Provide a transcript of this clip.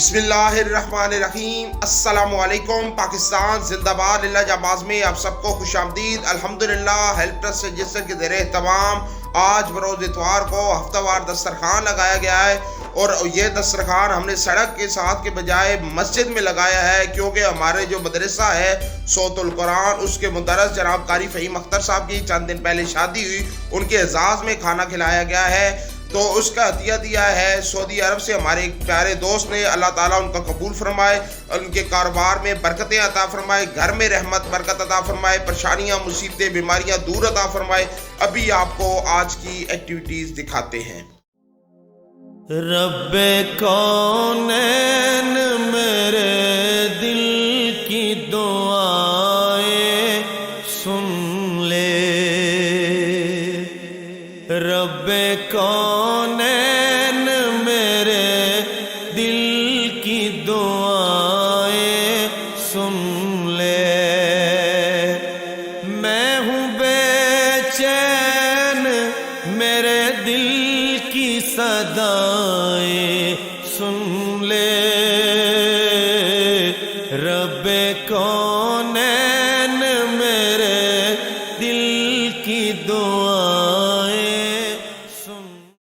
बिस्मिल्लाहिर्रहमानिर्रहीम। अस्सलामु अलैकुम। पाकिस्तान जिंदाबाद। लिल्लाह जाबाज में आप सबको खुश आमदीद। अल्हम्दुलिल्लाह हेल्प ट्रस्ट रजिस्टर के ज़रिए तमाम आज बरोज़ इतवार को हफ्तावार दस्तरखान लगाया गया है और ये दस्तरखान हमने सड़क के साथ के बजाय मस्जिद में लगाया है, क्योंकि हमारे जो मदरसा है सौतुल कुरान उसके मुदर्रिस जनाब कारी फ़हीम अख्तर साहब की चंद दिन पहले शादी हुई, उनके एजाज़ में खाना खिलाया गया है, तो उसका हदिया दिया है सऊदी अरब से हमारे एक प्यारे दोस्त ने। अल्लाह ताला उनका कबूल फरमाए, उनके कारोबार में बरकतें अता फरमाए, घर में रहमत बरकत अता फरमाए, परेशानियां मुसीबतें बीमारियां दूर अता फरमाए। अभी आपको आज की एक्टिविटीज़ दिखाते हैं। रब्बे कौनैन मेरे दिल की दुआएं सुन ले, रब्बे कौनैन मेरे दिल की दुआएं सुन ले। मैं हूँ बेचैन मेरे दिल की सदाएं सुन ले, रब्बे कौनैन मेरे